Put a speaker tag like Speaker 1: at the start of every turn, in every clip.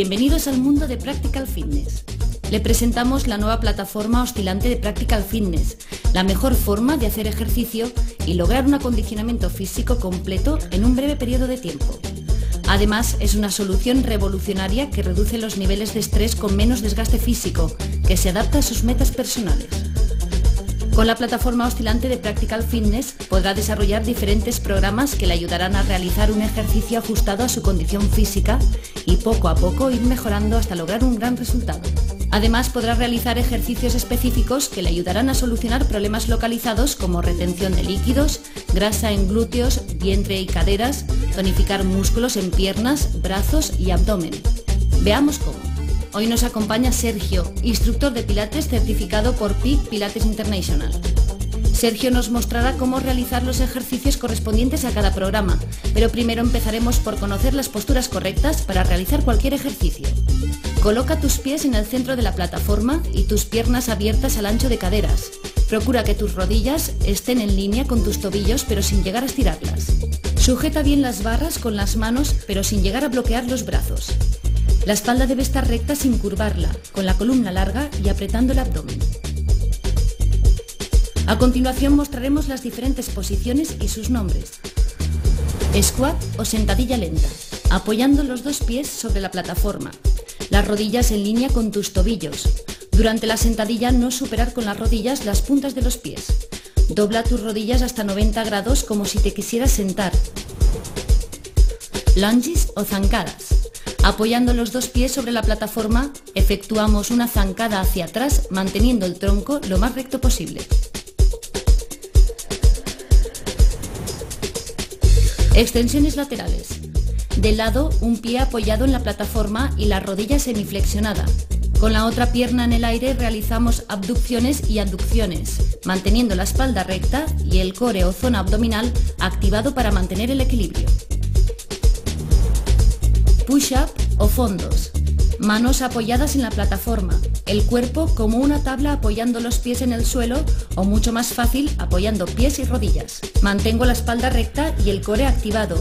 Speaker 1: Bienvenidos al mundo de Practical Fitness. Le presentamos la nueva plataforma oscilante de Practical Fitness, la mejor forma de hacer ejercicio y lograr un acondicionamiento físico completo en un breve periodo de tiempo. Además, es una solución revolucionaria que reduce los niveles de estrés con menos desgaste físico, que se adapta a sus metas personales. Con la plataforma oscilante de Practical Fitness podrá desarrollar diferentes programas que le ayudarán a realizar un ejercicio ajustado a su condición física y poco a poco ir mejorando hasta lograr un gran resultado. Además, podrá realizar ejercicios específicos que le ayudarán a solucionar problemas localizados como retención de líquidos, grasa en glúteos, vientre y caderas, tonificar músculos en piernas, brazos y abdomen. Veamos cómo. Hoy nos acompaña Sergio, instructor de Pilates certificado por Peak Pilates International. Sergio nos mostrará cómo realizar los ejercicios correspondientes a cada programa, pero primero empezaremos por conocer las posturas correctas para realizar cualquier ejercicio. Coloca tus pies en el centro de la plataforma y tus piernas abiertas al ancho de caderas. Procura que tus rodillas estén en línea con tus tobillos pero sin llegar a estirarlas. Sujeta bien las barras con las manos pero sin llegar a bloquear los brazos. La espalda debe estar recta sin curvarla, con la columna larga y apretando el abdomen. A continuación mostraremos las diferentes posiciones y sus nombres. Squat o sentadilla lenta, apoyando los dos pies sobre la plataforma. Las rodillas en línea con tus tobillos. Durante la sentadilla no superar con las rodillas las puntas de los pies. Dobla tus rodillas hasta 90 grados como si te quisieras sentar. Lunges o zancadas. Apoyando los dos pies sobre la plataforma, efectuamos una zancada hacia atrás manteniendo el tronco lo más recto posible. Extensiones laterales. De lado, un pie apoyado en la plataforma y la rodilla semiflexionada. Con la otra pierna en el aire realizamos abducciones y aducciones, manteniendo la espalda recta y el core o zona abdominal activado para mantener el equilibrio. Push-up o fondos. Manos apoyadas en la plataforma, el cuerpo como una tabla apoyando los pies en el suelo o mucho más fácil apoyando pies y rodillas. Mantengo la espalda recta y el core activado.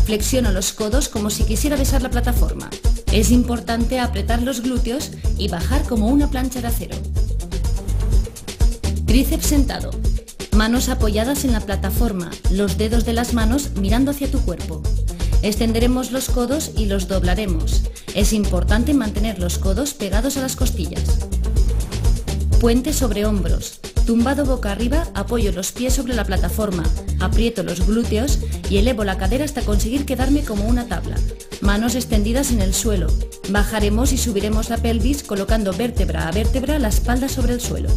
Speaker 1: Flexiono los codos como si quisiera besar la plataforma. Es importante apretar los glúteos y bajar como una plancha de acero. Tríceps sentado. Manos apoyadas en la plataforma, los dedos de las manos mirando hacia tu cuerpo. Extenderemos los codos y los doblaremos. Es importante mantener los codos pegados a las costillas. Puente sobre hombros. Tumbado boca arriba, apoyo los pies sobre la plataforma, aprieto los glúteos y elevo la cadera hasta conseguir quedarme como una tabla. Manos extendidas en el suelo. Bajaremos y subiremos la pelvis colocando vértebra a vértebra la espalda sobre el suelo.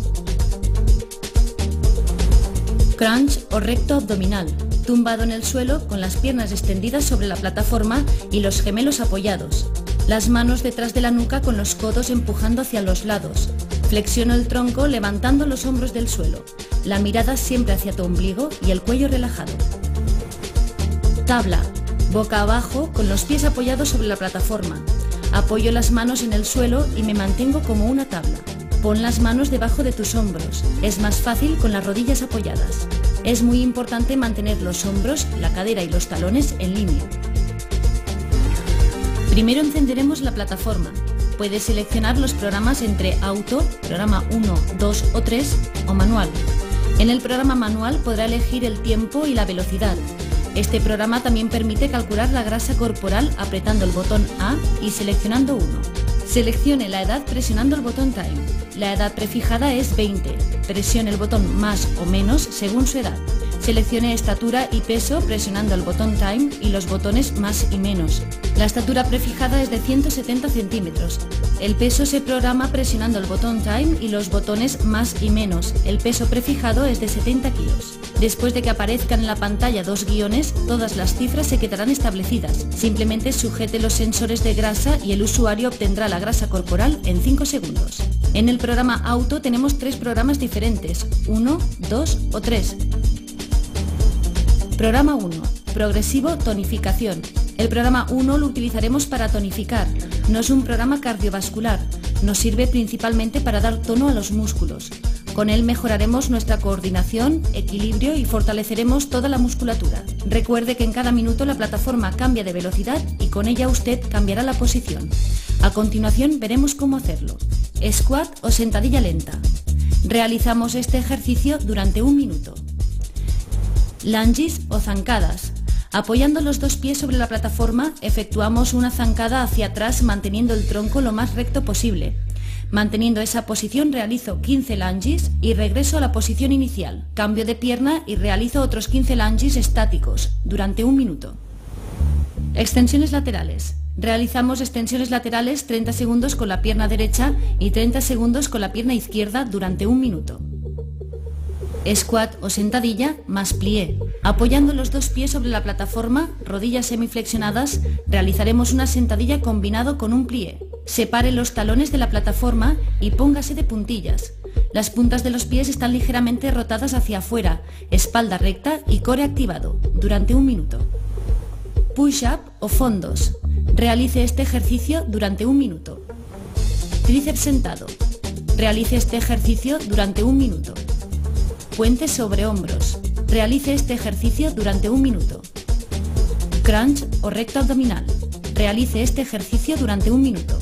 Speaker 1: Crunch o recto abdominal. Tumbado en el suelo con las piernas extendidas sobre la plataforma y los gemelos apoyados. Las manos detrás de la nuca con los codos empujando hacia los lados. Flexiono el tronco levantando los hombros del suelo. La mirada siempre hacia tu ombligo y el cuello relajado. Tabla. Boca abajo con los pies apoyados sobre la plataforma. Apoyo las manos en el suelo y me mantengo como una tabla. Pon las manos debajo de tus hombros. Es más fácil con las rodillas apoyadas. Es muy importante mantener los hombros, la cadera y los talones en línea. Primero encenderemos la plataforma. Puedes seleccionar los programas entre Auto, programa 1, 2 o 3 o Manual. En el programa Manual podrá elegir el tiempo y la velocidad. Este programa también permite calcular la grasa corporal apretando el botón A y seleccionando 1. Seleccione la edad presionando el botón Time. La edad prefijada es 20. Presione el botón más o menos según su edad. Seleccione estatura y peso presionando el botón Time y los botones más y menos. La estatura prefijada es de 170 centímetros. El peso se programa presionando el botón Time y los botones más y menos. El peso prefijado es de 70 kilos. Después de que aparezcan en la pantalla dos guiones, todas las cifras se quedarán establecidas. Simplemente sujete los sensores de grasa y el usuario obtendrá la grasa corporal en 5 segundos. En el programa Auto tenemos 3 programas diferentes, 1, 2 o 3. Programa 1. Progresivo tonificación. El programa 1 lo utilizaremos para tonificar. No es un programa cardiovascular. Nos sirve principalmente para dar tono a los músculos. Con él mejoraremos nuestra coordinación, equilibrio y fortaleceremos toda la musculatura. Recuerde que en cada minuto la plataforma cambia de velocidad y con ella usted cambiará la posición. A continuación veremos cómo hacerlo. Squat o sentadilla lenta. Realizamos este ejercicio durante 1 minuto. Lunges o zancadas. Apoyando los 2 pies sobre la plataforma, efectuamos una zancada hacia atrás manteniendo el tronco lo más recto posible. Manteniendo esa posición realizo 15 lunges y regreso a la posición inicial. Cambio de pierna y realizo otros 15 lunges estáticos durante 1 minuto. Extensiones laterales. Realizamos extensiones laterales 30 segundos con la pierna derecha y 30 segundos con la pierna izquierda durante 1 minuto. Squat o sentadilla más plié. Apoyando los 2 pies sobre la plataforma, rodillas semiflexionadas, realizaremos una sentadilla combinado con un plié. Separe los talones de la plataforma y póngase de puntillas. Las puntas de los pies están ligeramente rotadas hacia afuera, espalda recta y core activado, durante 1 minuto. Push-up o fondos. Realice este ejercicio durante 1 minuto. Tríceps sentado. Realice este ejercicio durante 1 minuto. Puente sobre hombros. Realice este ejercicio durante 1 minuto. Crunch o recto abdominal. Realice este ejercicio durante 1 minuto.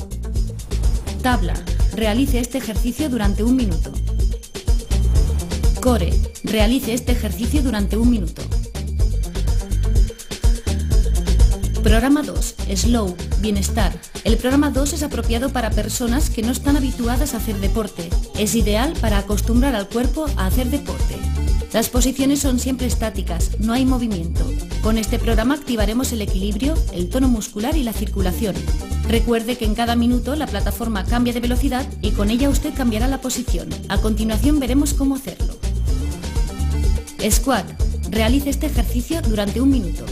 Speaker 1: Tabla. Realice este ejercicio durante 1 minuto. Core. Realice este ejercicio durante 1 minuto. Programa 2. Slow. Bienestar. El programa 2 es apropiado para personas que no están habituadas a hacer deporte. Es ideal para acostumbrar al cuerpo a hacer deporte. Las posiciones son siempre estáticas, no hay movimiento. Con este programa activaremos el equilibrio, el tono muscular y la circulación. Recuerde que en cada minuto la plataforma cambia de velocidad y con ella usted cambiará la posición. A continuación veremos cómo hacerlo. Squat. Realice este ejercicio durante 1 minuto.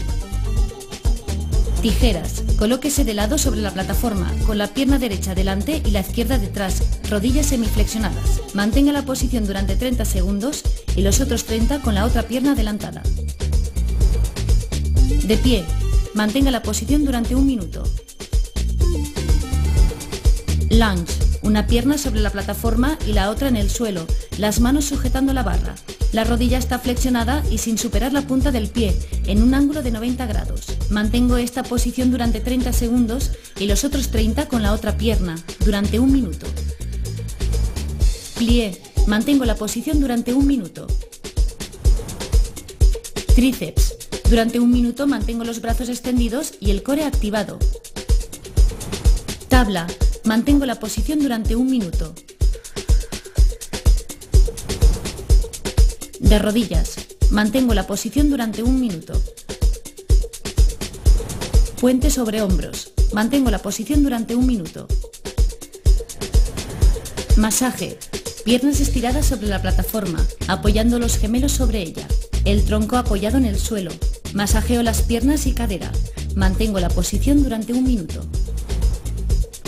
Speaker 1: Tijeras. Colóquese de lado sobre la plataforma, con la pierna derecha delante y la izquierda detrás, rodillas semiflexionadas. Mantenga la posición durante 30 segundos y los otros 30 con la otra pierna adelantada. De pie. Mantenga la posición durante 1 minuto. Lunge. Una pierna sobre la plataforma y la otra en el suelo, las manos sujetando la barra. La rodilla está flexionada y sin superar la punta del pie, en un ángulo de 90 grados. Mantengo esta posición durante 30 segundos y los otros 30 con la otra pierna, durante 1 minuto. Plié. Mantengo la posición durante 1 minuto. Tríceps. Durante 1 minuto mantengo los brazos extendidos y el core activado. Tabla. Mantengo la posición durante 1 minuto. De rodillas. Mantengo la posición durante 1 minuto. Puente sobre hombros. Mantengo la posición durante 1 minuto. Masaje. Piernas estiradas sobre la plataforma, apoyando los gemelos sobre ella. El tronco apoyado en el suelo. Masajeo las piernas y cadera. Mantengo la posición durante 1 minuto.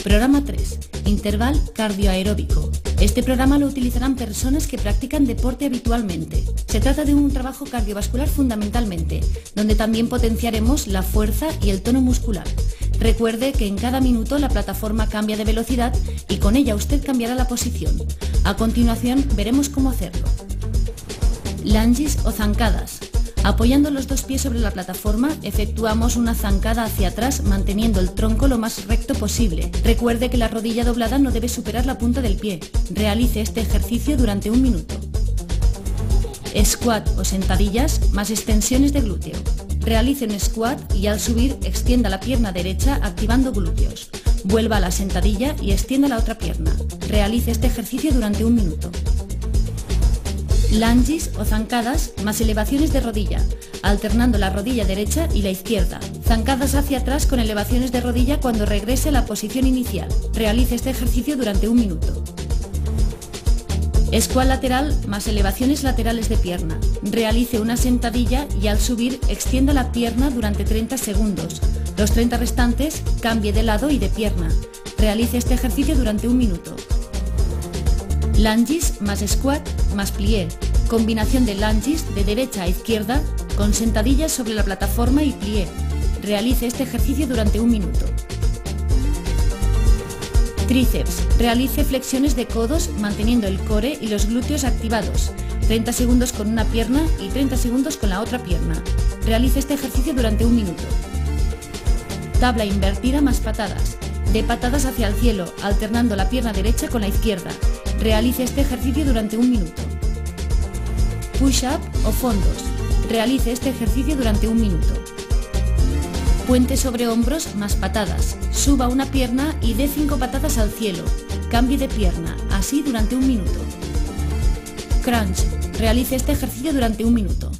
Speaker 1: Programa 3. Interval cardioaeróbico. Este programa lo utilizarán personas que practican deporte habitualmente. Se trata de un trabajo cardiovascular fundamentalmente, donde también potenciaremos la fuerza y el tono muscular. Recuerde que en cada minuto la plataforma cambia de velocidad y con ella usted cambiará la posición. A continuación veremos cómo hacerlo. Lunges o zancadas. Apoyando los 2 pies sobre la plataforma, efectuamos una zancada hacia atrás manteniendo el tronco lo más recto posible. Recuerde que la rodilla doblada no debe superar la punta del pie. Realice este ejercicio durante 1 minuto. Squat o sentadillas más extensiones de glúteo. Realice un squat y al subir extienda la pierna derecha activando glúteos. Vuelva a la sentadilla y extienda la otra pierna. Realice este ejercicio durante 1 minuto. Lunges o zancadas más elevaciones de rodilla, alternando la rodilla derecha y la izquierda. Zancadas hacia atrás con elevaciones de rodilla cuando regrese a la posición inicial. Realice este ejercicio durante 1 minuto. Squat lateral más elevaciones laterales de pierna. Realice una sentadilla y al subir extienda la pierna durante 30 segundos. Los 30 restantes cambie de lado y de pierna. Realice este ejercicio durante 1 minuto. Lunges más squat más plié. Combinación de lunges de derecha a izquierda con sentadillas sobre la plataforma y plié. Realice este ejercicio durante 1 minuto. Tríceps. Realice flexiones de codos manteniendo el core y los glúteos activados. 30 segundos con una pierna y 30 segundos con la otra pierna. Realice este ejercicio durante 1 minuto. Tabla invertida más patadas. Dé patadas hacia el cielo, alternando la pierna derecha con la izquierda. Realice este ejercicio durante 1 minuto. Push-up o fondos. Realice este ejercicio durante 1 minuto. Puente sobre hombros más patadas. Suba una pierna y dé 5 patadas al cielo. Cambie de pierna, así durante 1 minuto. Crunch. Realice este ejercicio durante 1 minuto.